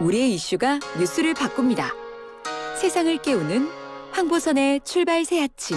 우리의 이슈가 뉴스를 바꿉니다. 세상을 깨우는 황보선의 출발 새 아침.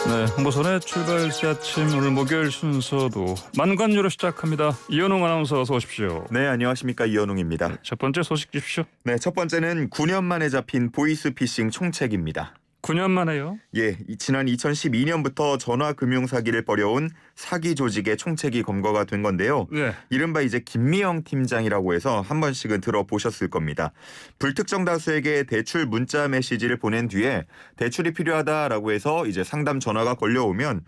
네, 황보선의 출발 새 아침 오늘 목요일 순서도 만관유로 시작합니다. 이현웅 아나운서 어서 오십시오. 네, 안녕하십니까. 이현웅입니다. 첫 번째 소식 주십시오. 네, 첫 번째는 9년 만에 잡힌 보이스피싱 총책입니다. 9년 만에요? 예, 지난 2012년부터 전화금융 사기를 벌여온 사기 조직의 총책이 검거가 된 건데요. 네. 이른바 이제 김미영 팀장이라고 해서 한 번씩은 들어보셨을 겁니다. 불특정 다수에게 대출 문자 메시지를 보낸 뒤에 대출이 필요하다라고 해서 이제 상담 전화가 걸려오면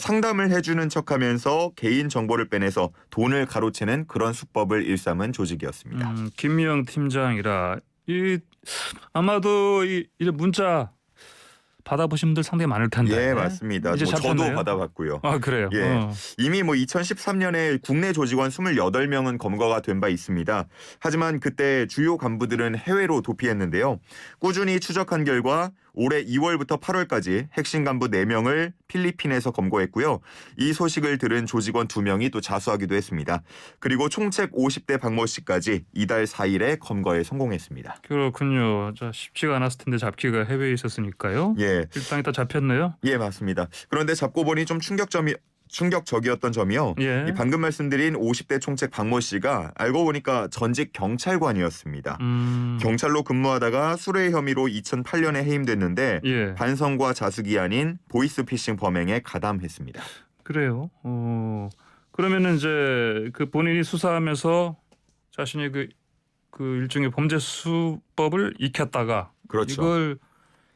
상담을 해주는 척하면서 개인 정보를 빼내서 돈을 가로채는 그런 수법을 일삼은 조직이었습니다. 김미영 팀장이라 아마도 이 문자 받아보신 분들 상당히 많을 텐데. 예, 맞습니다. 이제 저도 받아봤고요. 아, 그래요? 예, 이미 2013년에 국내 조직원 28명은 검거가 된 바 있습니다. 하지만 그때 주요 간부들은 해외로 도피했는데요. 꾸준히 추적한 결과 올해 2월부터 8월까지 핵심 간부 4명을 필리핀에서 검거했고요. 이 소식을 들은 조직원 2명이 또 자수하기도 했습니다. 그리고 총책 50대 박모 씨까지 이달 4일에 검거에 성공했습니다. 그렇군요. 자, 쉽지가 않았을 텐데 잡기가 해외에 있었으니까요. 예, 일당이 다 잡혔네요. 예, 맞습니다. 그런데 잡고 보니 좀 충격적이었던 점이요. 예. 이 방금 말씀드린 50대 총책 박모 씨가 알고 보니까 전직 경찰관이었습니다. 경찰로 근무하다가 수뢰 혐의로 2008년에 해임됐는데 예. 반성과 자숙이 아닌 보이스피싱 범행에 가담했습니다. 그래요. 그러면은 이제 그 본인이 수사하면서 자신이 그 일종의 범죄 수법을 익혔다가 그렇죠. 이걸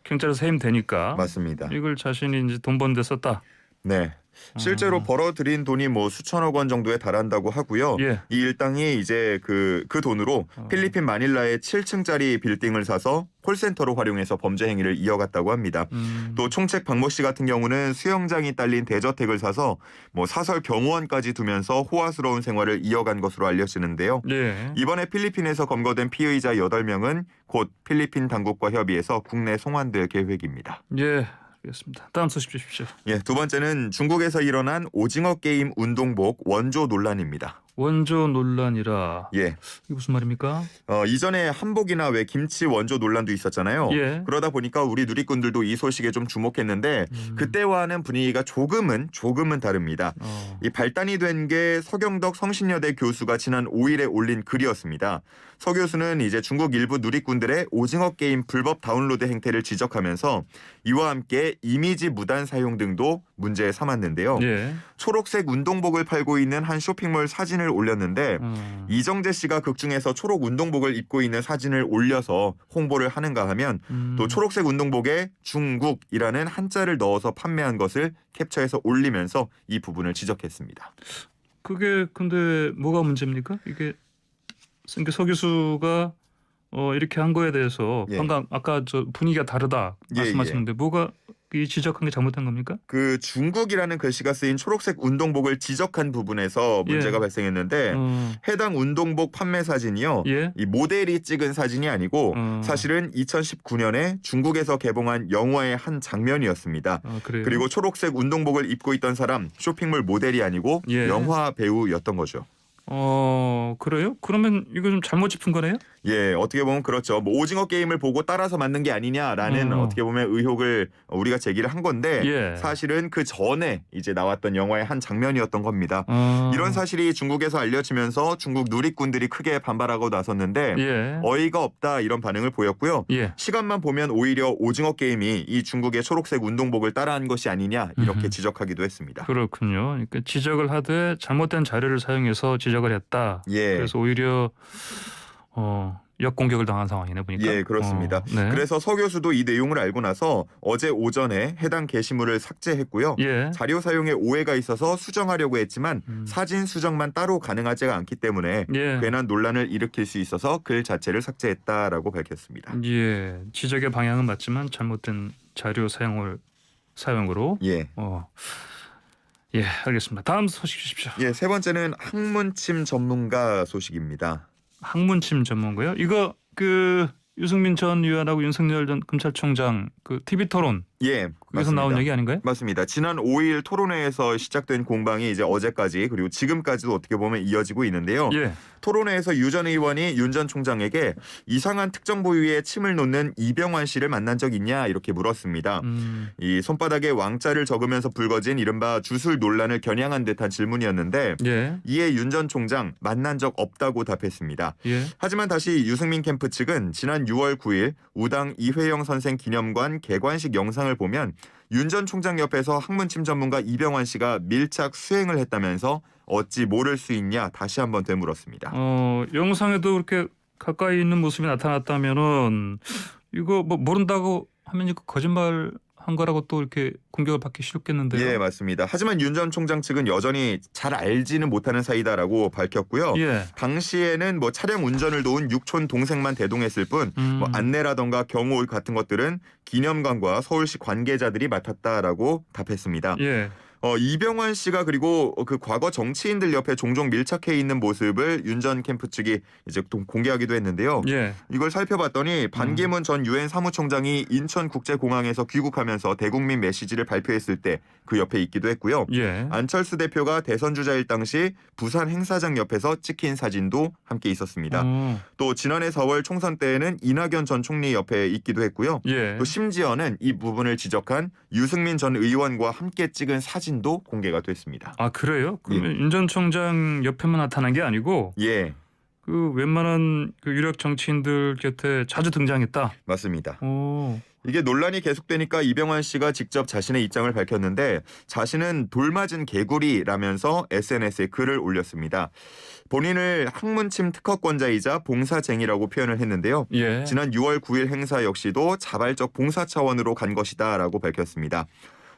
경찰에서 해임되니까 맞습니다. 이걸 자신이 이제 돈 번 데 썼다. 네. 실제로 벌어들인 돈이 수천억 원 정도에 달한다고 하고요. 예. 이 일당이 이제 그 돈으로 필리핀 마닐라의 7층짜리 빌딩을 사서 콜센터로 활용해서 범죄 행위를 이어갔다고 합니다. 또 총책 박모 씨 같은 경우는 수영장이 딸린 대저택을 사서 사설 병원까지 두면서 호화스러운 생활을 이어간 것으로 알려지는데요. 예. 이번에 필리핀에서 검거된 피의자 8명은 곧 필리핀 당국과 협의해서 국내 송환될 계획입니다. 예. 알겠습니다. 다음 소식 주십시오. 예, 두 번째는 중국에서 일어난 오징어 게임 운동복 원조 논란입니다. 원조 논란이라. 예, 이게 무슨 말입니까? 이전에 한복이나 왜 김치 원조 논란도 있었잖아요. 예. 그러다 보니까 우리 누리꾼들도 이 소식에 좀 주목했는데 그때와는 분위기가 조금은 다릅니다. 이 발단이 된 게 서경덕 성신여대 교수가 지난 5일에 올린 글이었습니다. 서 교수는 이제 중국 일부 누리꾼들의 오징어 게임 불법 다운로드 행태를 지적하면서 이와 함께 이미지 무단 사용 등도 문제에 삼았는데요. 예. 초록색 운동복을 팔고 있는 한 쇼핑몰 사진을 올렸는데 이정재 씨가 극중에서 초록 운동복을 입고 있는 사진을 올려서 홍보를 하는가 하면 또 초록색 운동복에 중국이라는 한자를 넣어서 판매한 것을 캡처해서 올리면서 이 부분을 지적했습니다. 그게 근데 뭐가 문제입니까? 이게 서 교수가 이렇게 한 거에 대해서 예. 방금 아까 저 분위기가 다르다 말씀하셨는데 뭐가 이 지적한 게 잘못된 겁니까? 그 중국이라는 글씨가 쓰인 초록색 운동복을 지적한 부분에서 문제가 예. 발생했는데 해당 운동복 판매 사진이요. 예. 이 모델이 찍은 사진이 아니고 사실은 2019년에 중국에서 개봉한 영화의 한 장면이었습니다. 그래요? 그리고 초록색 운동복을 입고 있던 사람 쇼핑몰 모델이 아니고 예. 영화 배우였던 거죠. 그래요? 그러면 이거 좀 잘못 짚은 거네요? 예, 어떻게 보면 그렇죠. 오징어 게임을 보고 따라서 만든 게 아니냐라는 어떻게 보면 의혹을 우리가 제기를 한 건데 예. 사실은 그 전에 이제 나왔던 영화의 한 장면이었던 겁니다. 이런 사실이 중국에서 알려지면서 중국 누리꾼들이 크게 반발하고 나섰는데 예. 어이가 없다 이런 반응을 보였고요. 예. 시간만 보면 오히려 오징어 게임이 이 중국의 초록색 운동복을 따라한 것이 아니냐 이렇게 지적하기도 했습니다. 그렇군요. 그러니까 지적을 하되 잘못된 자료를 사용해서 지적을 했다. 예. 그래서 오히려 역공격을 당한 상황이네 보니까. 예, 그렇습니다. 네. 그래서 서 교수도 이 내용을 알고 나서 어제 오전에 해당 게시물을 삭제했고요. 예. 자료 사용에 오해가 있어서 수정하려고 했지만 사진 수정만 따로 가능하지가 않기 때문에 예. 괜한 논란을 일으킬 수 있어서 글 자체를 삭제했다라고 밝혔습니다. 예. 지적의 방향은 맞지만 잘못된 자료 사용으로. 예. 예, 알겠습니다. 다음 소식 주십시오. 예, 세 번째는 학문침 전문가 소식입니다. 학문침 전문가요? 이거 유승민 전 의원하고 윤석열 전 검찰총장 TV 토론 예, 거기서 나온 얘기 아닌가요? 맞습니다. 지난 5일 토론회에서 시작된 공방이 이제 어제까지 그리고 지금까지도 어떻게 보면 이어지고 있는데요. 예. 토론회에서 유 전 의원이 윤 전 총장에게 이상한 특정 부위에 침을 놓는 이병환 씨를 만난 적 있냐 이렇게 물었습니다. 이 손바닥에 왕자를 적으면서 불거진 이른바 주술 논란을 겨냥한 듯한 질문이었는데 예. 이에 윤 전 총장 만난 적 없다고 답했습니다. 예. 하지만 다시 유승민 캠프 측은 지난 6월 9일 우당 이회영 선생 기념관 개관식 영상을 보면 윤 전 총장 옆에서 학문침 전문가 이병환 씨가 밀착 수행을 했다면서 어찌 모를 수 있냐 다시 한번 되물었습니다. 영상에도 그렇게 가까이 있는 모습이 나타났다면은 이거 뭐 모른다고 하면 이거 거짓말 한 거라고 또 이렇게 공격을 받기 쉽겠는데요. 예, 맞습니다. 하지만 윤 전 총장 측은 여전히 잘 알지는 못하는 사이다라고 밝혔고요. 예. 당시에는 뭐 차량 운전을 도운 육촌 동생만 대동했을 뿐 뭐 안내라던가 경호 같은 것들은 기념관과 서울시 관계자들이 맡았다라고 답했습니다. 예. 이병환 씨가 그리고 그 과거 정치인들 옆에 종종 밀착해 있는 모습을 윤 전 캠프 측이 이제 공개하기도 했는데요. 예. 이걸 살펴봤더니 반기문 전 유엔 사무총장이 인천국제공항에서 귀국하면서 대국민 메시지를 발표했을 때 그 옆에 있기도 했고요. 예. 안철수 대표가 대선 주자일 당시 부산 행사장 옆에서 찍힌 사진도 함께 있었습니다. 또 지난해 4월 총선 때에는 이낙연 전 총리 옆에 있기도 했고요. 예. 또 심지어는 이 부분을 지적한 유승민 전 의원과 함께 찍은 사진도 공개가 됐습니다. 아 그래요? 그러면 윤 전 총장 옆에만 나타난 게 아니고 예, 그 웬만한 그 유력 정치인들 곁에 자주 등장했다. 맞습니다. 오. 이게 논란이 계속되니까 이병환 씨가 직접 자신의 입장을 밝혔는데 자신은 돌맞은 개구리라면서 SNS에 글을 올렸습니다. 본인을 학문침 특허권자이자 봉사쟁이라고 표현을 했는데요. 예. 지난 6월 9일 행사 역시도 자발적 봉사 차원으로 간 것이다라고 밝혔습니다.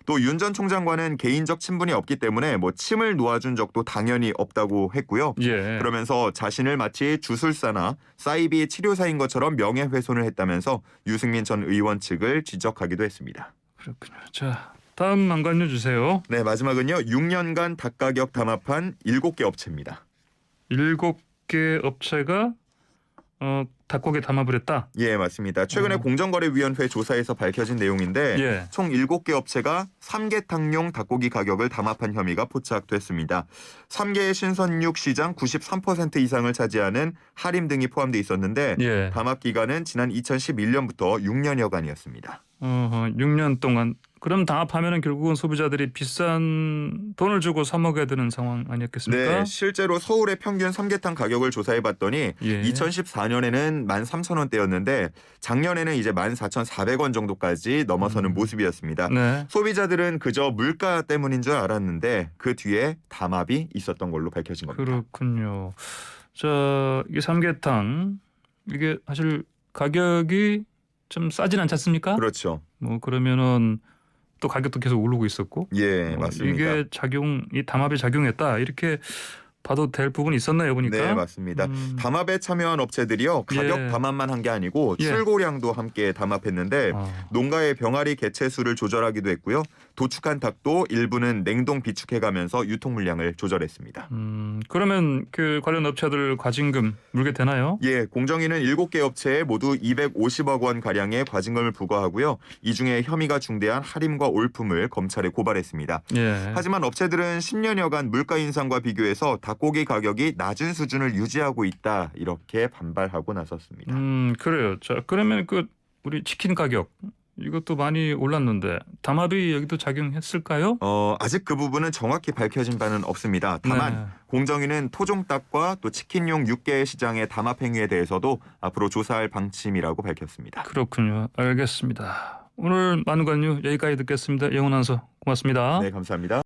또 윤 전 총장과는 개인적 친분이 없기 때문에 뭐 침을 놓아준 적도 당연히 없다고 했고요. 예. 그러면서 자신을 마치 주술사나 사이비 치료사인 것처럼 명예훼손을 했다면서 유승민 전 의원 측을 지적하기도 했습니다. 그렇군요. 자, 다음 만관료 주세요. 네, 마지막은요. 6년간 닭가격 담합한 7개 업체입니다. 7개 업체가 닭고기 담합을 했다. 예, 맞습니다. 최근에 공정거래위원회 조사에서 밝혀진 내용인데 예. 총 7개 업체가 삼계탕용 닭고기 가격을 담합한 혐의가 포착됐습니다. 삼계의 신선육 시장 93% 이상을 차지하는 하림 등이 포함돼 있었는데 예. 담합 기간은 지난 2011년부터 6년여간이었습니다. 6년 동안. 그럼 담합하면은 결국은 소비자들이 비싼 돈을 주고 사 먹어야 되는 상황 아니었겠습니까? 네, 실제로 서울의 평균 삼계탕 가격을 조사해봤더니 예. 2014년에는 13,000원대였는데 작년에는 이제 14,400원 정도까지 넘어서는 모습이었습니다. 네. 소비자들은 그저 물가 때문인 줄 알았는데 그 뒤에 담합이 있었던 걸로 밝혀진 겁니다. 그렇군요. 자, 이 삼계탕 이게 사실 가격이 좀 싸진 않지 않습니까? 그렇죠. 뭐 그러면은 또 가격도 계속 오르고 있었고. 예, 맞습니다. 이게 이 담합에 작용했다 이렇게 봐도 될 부분이 있었나요 보니까? 네, 맞습니다. 담합에 참여한 업체들이요. 가격 예. 담합만 한 게 아니고 예. 출고량도 함께 담합했는데 농가의 병아리 개체 수를 조절하기도 했고요. 도축한 닭도 일부는 냉동 비축해가면서 유통 물량을 조절했습니다. 그러면 그 관련 업체들 과징금 물게 되나요? 예, 공정위는 7개 업체에 모두 250억 원 가량의 과징금을 부과하고요. 이 중에 혐의가 중대한 할인과 올품을 검찰에 고발했습니다. 예. 하지만 업체들은 10년여간 물가 인상과 비교해서 닭고기 가격이 낮은 수준을 유지하고 있다 이렇게 반발하고 나섰습니다. 그래요. 자, 그러면 그 우리 치킨 가격 이것도 많이 올랐는데 담합이 여기도 작용했을까요? 아직 그 부분은 정확히 밝혀진 바는 없습니다. 다만 네. 공정위는 토종닭과 또 치킨용 육개 시장의 담합 행위에 대해서도 앞으로 조사할 방침이라고 밝혔습니다. 그렇군요. 알겠습니다. 오늘 만관유 여기까지 듣겠습니다. 영훈 아나운서 고맙습니다. 네, 감사합니다.